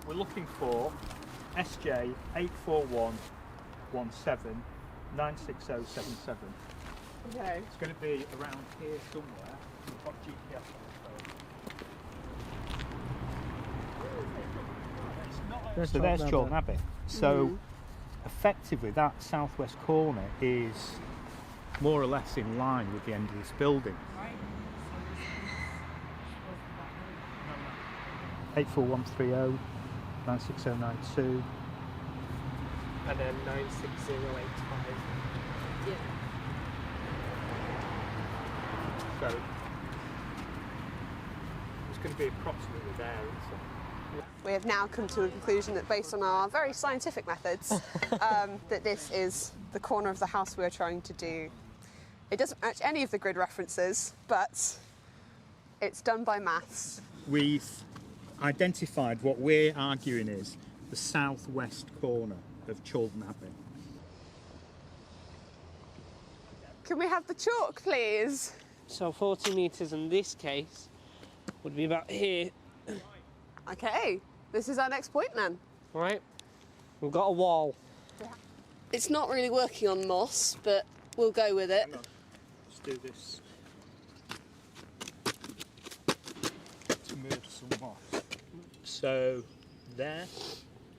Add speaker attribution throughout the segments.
Speaker 1: We're looking for SJ 84117 96077.
Speaker 2: Okay.
Speaker 1: It's going to be around here somewhere. We've got GPS on the phone. So there's Chorlton Abbey. So effectively that southwest corner is more or less in line with the end of this building. 84130 96092
Speaker 2: And then 96085.
Speaker 3: Yeah.
Speaker 1: So it's going to be approximately there.
Speaker 2: We have now come to a conclusion that based on our very scientific methods, that this is the corner of the house we're trying to do. It doesn't match any of the grid references, but it's done by maths.
Speaker 1: We've identified what we're arguing is the southwest corner of Chorlton Abbey.
Speaker 2: Can we have the chalk, please?
Speaker 3: So 40 metres in this case would be about here.
Speaker 2: Okay, this is our next point then.
Speaker 3: Right, we've got a wall.
Speaker 2: It's not really working on moss, but we'll go with it.
Speaker 1: Hang on. Let's do this to move some moss. So there,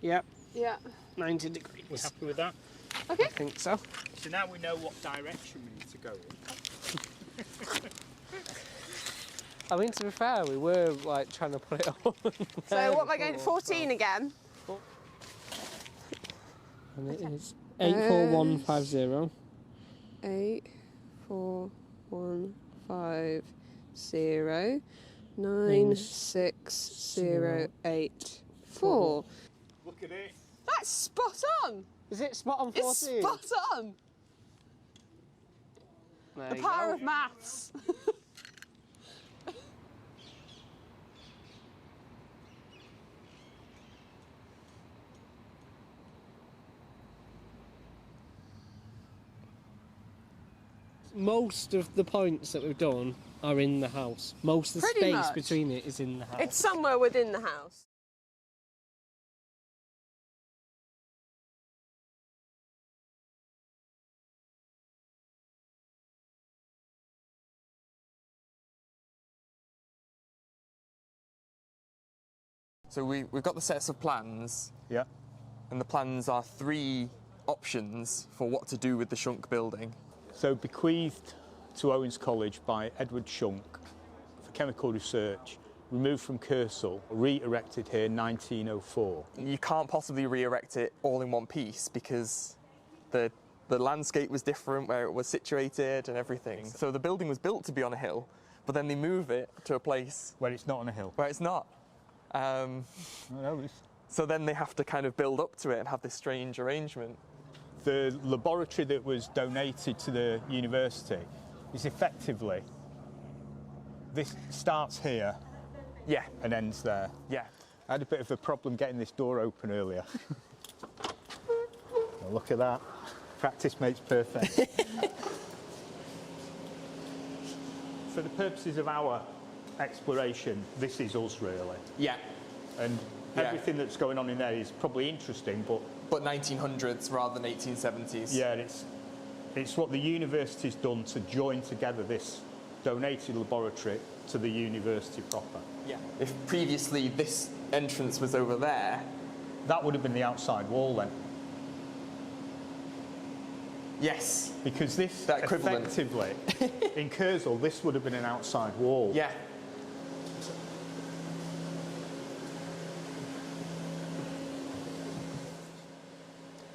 Speaker 3: Yep,
Speaker 2: Yeah.
Speaker 3: 90 degrees.
Speaker 1: we're happy with that.
Speaker 2: Okay.
Speaker 3: I think so.
Speaker 1: So now we know what direction we need to go in.
Speaker 3: I mean, to be fair, we were like trying to put it on.
Speaker 2: So what am I going to 14 again?
Speaker 3: And it is 84150.
Speaker 2: 84150 96084.
Speaker 1: Look at it.
Speaker 2: That's spot on.
Speaker 3: Is it spot on 14?
Speaker 2: It's spot on.
Speaker 3: There
Speaker 2: The
Speaker 3: you
Speaker 2: power
Speaker 3: go.
Speaker 2: of maths.
Speaker 3: Most of the points that we've done are in the house. Most of the
Speaker 2: Pretty
Speaker 3: space
Speaker 2: much.
Speaker 3: between it is in the house.
Speaker 2: It's somewhere within the house.
Speaker 4: So we've got the sets of plans,
Speaker 1: Yeah.
Speaker 4: and the plans are 3 options for what to do with the Shunk building.
Speaker 1: So bequeathed to Owens College by Edward Shunk for chemical research, removed from Kersal, re-erected here 1904.
Speaker 4: You can't possibly re-erect it all in one piece because the landscape was different where it was situated and everything. So the building was built to be on a hill, but then they move it to a place
Speaker 1: Where it's not on a hill.
Speaker 4: where it's not. So then they have to kind of build up to it and have this strange arrangement.
Speaker 1: The laboratory that was donated to the university is effectively, this starts here
Speaker 4: Yeah,
Speaker 1: and ends there.
Speaker 4: yeah.
Speaker 1: I had a bit of a problem getting this door open earlier. Well, look at that. Practice makes perfect. For the purposes of our exploration, this is us really.
Speaker 4: Yeah,
Speaker 1: And
Speaker 4: Yeah.
Speaker 1: everything that's going on in there is probably interesting, but
Speaker 4: 1900s rather than 1870s.
Speaker 1: yeah, it's what the university's done to join together this donated laboratory to the university proper.
Speaker 4: Yeah. If previously this entrance was over there,
Speaker 1: That would have been the outside wall then,
Speaker 4: yes,
Speaker 1: because this
Speaker 4: That equivalent.
Speaker 1: effectively, in Kersal, this would have been an outside wall.
Speaker 4: yeah.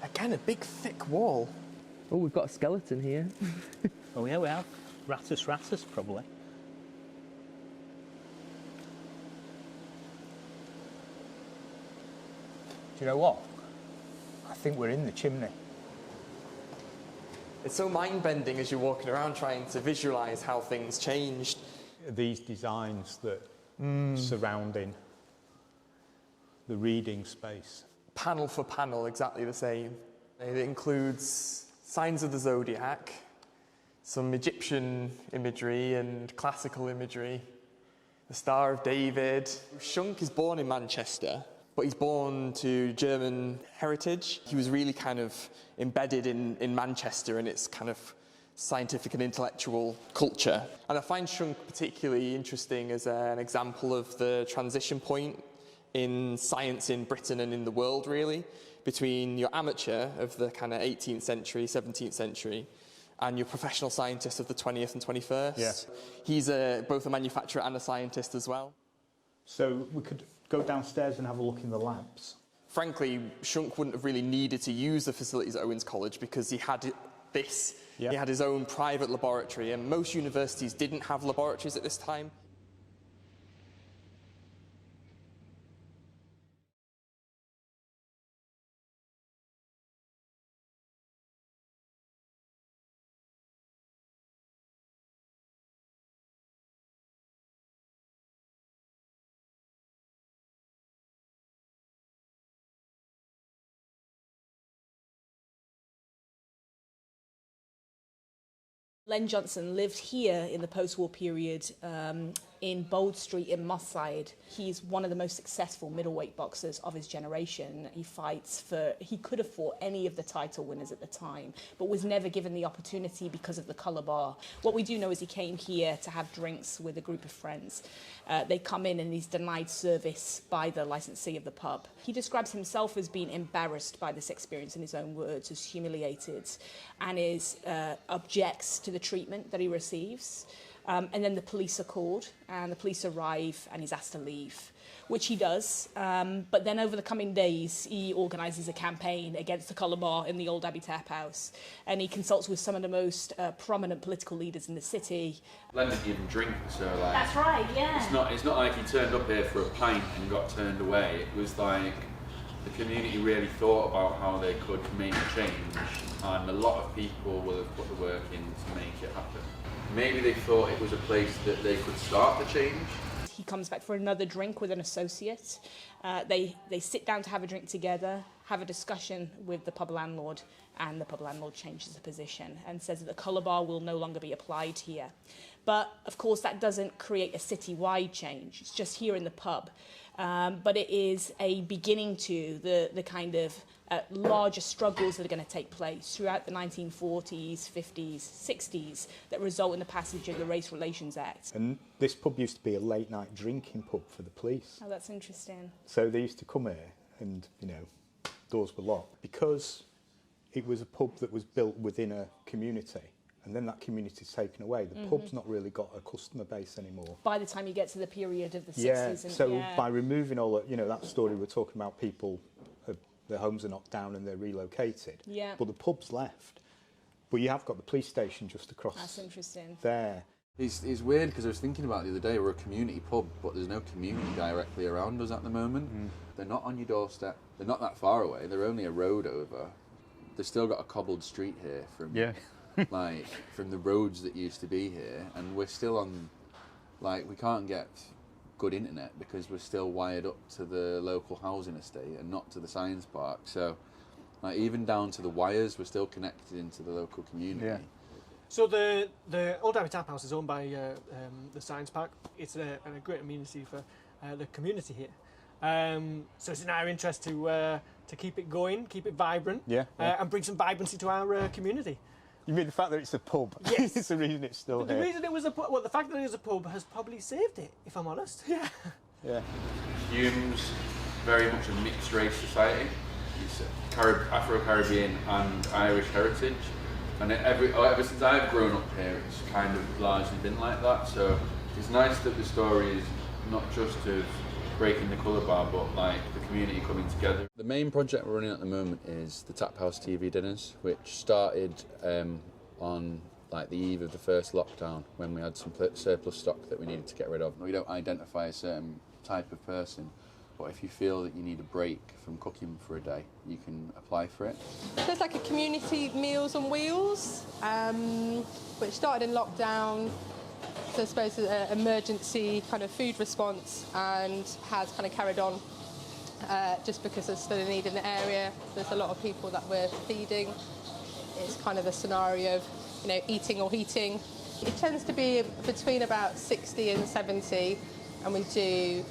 Speaker 4: Again, a big thick wall.
Speaker 5: Oh, we've got a skeleton here.
Speaker 1: Oh yeah, we have. Ratus, probably. Do you know what? I think we're in the chimney.
Speaker 4: It's so mind-bending as you're walking around trying to visualise how things changed.
Speaker 1: These designs that surrounding the reading space.
Speaker 4: Panel for panel, exactly the same. It includes signs of the zodiac, some Egyptian imagery and classical imagery, the Star of David. Shunk is born in Manchester, but he's born to German heritage. He was really kind of embedded in Manchester and its kind of scientific and intellectual culture. And I find Shunk particularly interesting as an example of the transition point in science in Britain and in the world, really, between your amateur of the kind of 18th century, 17th century, and your professional scientist of the 20th and 21st.
Speaker 1: Yeah.
Speaker 4: He's both a manufacturer and a scientist as well.
Speaker 1: So we could go downstairs and have a look in the labs.
Speaker 4: Frankly, Shunk wouldn't have really needed to use the facilities at Owens College because he had this.
Speaker 1: Yeah.
Speaker 4: He had his own private laboratory, and most universities didn't have laboratories at this time.
Speaker 6: Len Johnson lived here in the post-war period in Bold Street in Moss Side. He's one of the most successful middleweight boxers of his generation. He could have fought any of the title winners at the time, but was never given the opportunity because of the colour bar. What we do know is he came here to have drinks with a group of friends. They come in and he's denied service by the licensee of the pub. He describes himself as being embarrassed by this experience, in his own words, as humiliated, and objects to the treatment that he receives. And then the police are called, and the police arrive, and he's asked to leave, which he does. But then over the coming days, he organises a campaign against the colour bar in the Old Abbey Taphouse, and he consults with some of the most prominent political leaders in the city.
Speaker 7: Len didn't even drink, so like...
Speaker 6: That's right, yeah.
Speaker 7: It's not like he turned up here for a pint and got turned away. It was like the community really thought about how they could make a change, and a lot of people will have put the work in to make it happen. Maybe they thought it was a place that they could start the change.
Speaker 6: He comes back for another drink with an associate. They sit down to have a drink together, have a discussion with the pub landlord, and the pub landlord changes the position and says that the colour bar will no longer be applied here. But, of course, that doesn't create a city-wide change. It's just here in the pub. But it is a beginning to the kind of larger struggles that are going to take place throughout the 1940s, 50s, 60s that result in the passage of the Race Relations Act.
Speaker 1: And this pub used to be a late-night drinking pub for the police.
Speaker 6: Oh, that's interesting.
Speaker 1: So they used to come here and, doors were locked. Because it was a pub that was built within a community, and then that community's taken away, the pub's not really got a customer base anymore.
Speaker 6: By the time you get to the period of the 60s.
Speaker 1: Yeah,
Speaker 6: and,
Speaker 1: so by removing all that, that story we're talking about, people, their homes are knocked down and they're relocated.
Speaker 6: Yeah.
Speaker 1: But the pub's left. But you have got the police station just across.
Speaker 6: That's interesting.
Speaker 1: There.
Speaker 8: It's weird because I was thinking about it the other day, we're a community pub, but there's no community directly around us at the moment. They're not on your doorstep, they're not that far away, they're only a road over. They've still got a cobbled street here from from the roads that used to be here, and we're still on, we can't get good internet because we're still wired up to the local housing estate and not to the science park. So even down to the wires, we're still connected into the local community. Yeah.
Speaker 3: So the Old Abbey Taphouse is owned by the Science Park. It's a great amenity for the community here. So it's in our interest to keep it going, keep it vibrant, and bring some vibrancy to our community.
Speaker 1: You mean the fact that it's a pub?
Speaker 3: Yes.
Speaker 1: It's the reason it's still here.
Speaker 3: The reason it was a pub, well, the fact that it was a pub has probably saved it, if I'm honest. Yeah.
Speaker 1: Yeah.
Speaker 7: Hume's very much a mixed race society. It's Afro-Caribbean and Irish heritage. And ever since I've grown up here, it's kind of largely been like that. So it's nice that the story is not just of breaking the colour bar, but the community coming together.
Speaker 8: The main project we're running at the moment is the Taphouse TV dinners, which started on the eve of the first lockdown when we had some surplus stock that we needed to get rid of. We don't identify a certain type of person, but if you feel that you need a break from cooking for a day, you can apply for it.
Speaker 9: There's a community Meals on Wheels, which started in lockdown. So I suppose an emergency kind of food response, and has kind of carried on just because there's still a need in the area. There's a lot of people that we're feeding. It's kind of a scenario of, eating or heating. It tends to be between about 60 and 70, and we do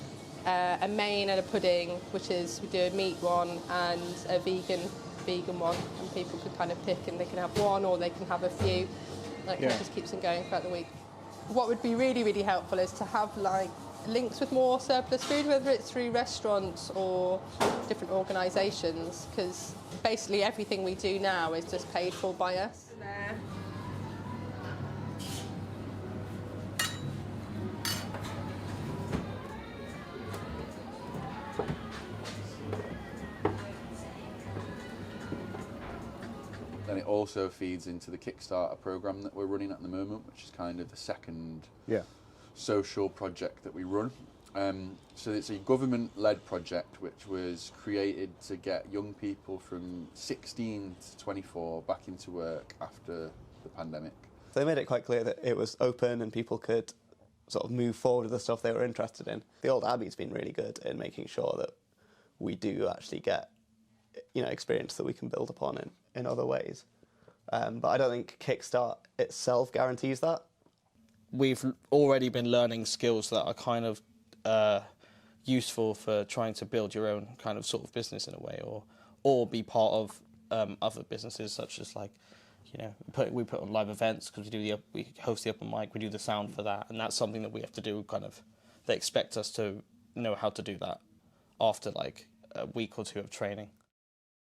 Speaker 9: a main and a pudding, which is we do a meat one and a vegan one, and people could kind of pick, and they can have one or they can have a few. Like it just keeps them going throughout the week. What would be really, really helpful is to have like links with more surplus food, whether it's through restaurants or different organisations, because basically everything we do now is just paid for by us.
Speaker 8: And it also feeds into the Kickstarter program that we're running at the moment, which is kind of the second social project that we run. So it's a government-led project which was created to get young people from 16 to 24 back into work after the pandemic.
Speaker 10: So they made it quite clear that it was open and people could sort of move forward with the stuff they were interested in. The Old Abbey's been really good in making sure that we do actually get, experience that we can build upon in other ways. But I don't think Kickstart itself guarantees that.
Speaker 11: We've already been learning skills that are kind of useful for trying to build your own kind of sort of business in a way, or be part of other businesses, such as like, we put on live events because we host the open mic, we do the sound for that, and that's something that we have to do they expect us to know how to do that after like a week or two of training.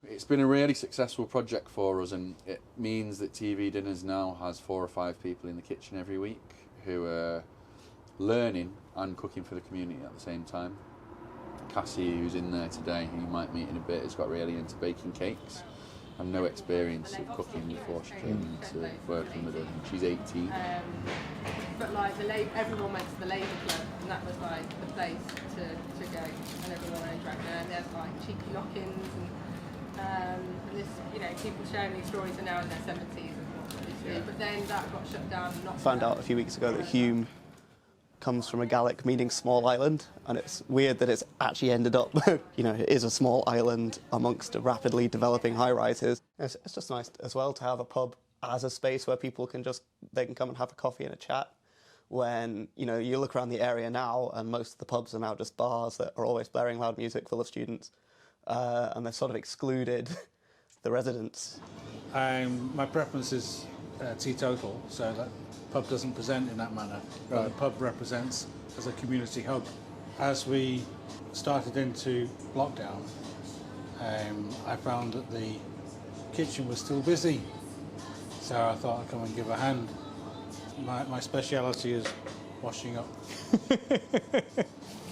Speaker 8: It's been a really successful project for us, and it means that TV Dinners now has 4 or 5 people in the kitchen every week who are learning and cooking for the community at the same time. Cassie, who's in there today, who you might meet in a bit, has got really into baking cakes and no experience of cooking before she came into working with us. She's 18.
Speaker 9: But like everyone went to the Labour Club, and that was like the place to go, and everyone went and drank there. And there's like cheeky lock-ins and this, people sharing these stories are now in their 70s and but then that got shut down.
Speaker 10: Found out a few weeks ago that Hume comes from a Gaelic meaning small island, and it's weird that it's actually ended up, it is a small island amongst rapidly developing high-rises. It's just nice as well to have a pub as a space where people can they can come and have a coffee and a chat. When, you look around the area now and most of the pubs are now just bars that are always blaring loud music full of students, and they've sort of excluded the residents.
Speaker 12: My preference is teetotal, so that pub doesn't present in that manner. But the pub represents as a community hub. As we started into lockdown, I found that the kitchen was still busy, so I thought I'd come and give a hand. My speciality is washing up.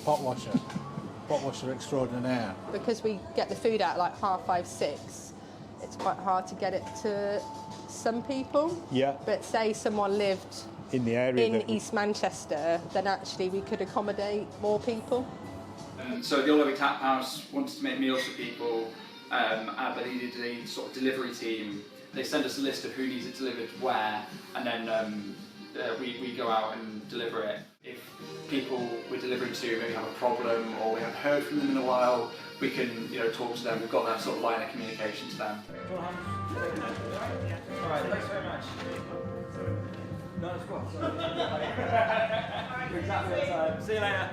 Speaker 12: Pot washer extraordinaire.
Speaker 9: Because we get the food out like 5:30, 6, it's quite hard to get it to some people.
Speaker 1: Yeah.
Speaker 9: But say someone lived
Speaker 1: in the area
Speaker 9: in East Manchester, then actually we could accommodate more people.
Speaker 13: So the Old Abbey Taphouse wanted to make meals for people, but they needed a sort of delivery team. They send us a list of who needs it delivered where, and then we go out and deliver it. If people we're delivering to maybe have a problem or we haven't heard from them in a while, we can talk to them. We've got that sort of line of communication to them.
Speaker 14: Alright, thanks very much. No, it's cool. Exactly the time. See you later.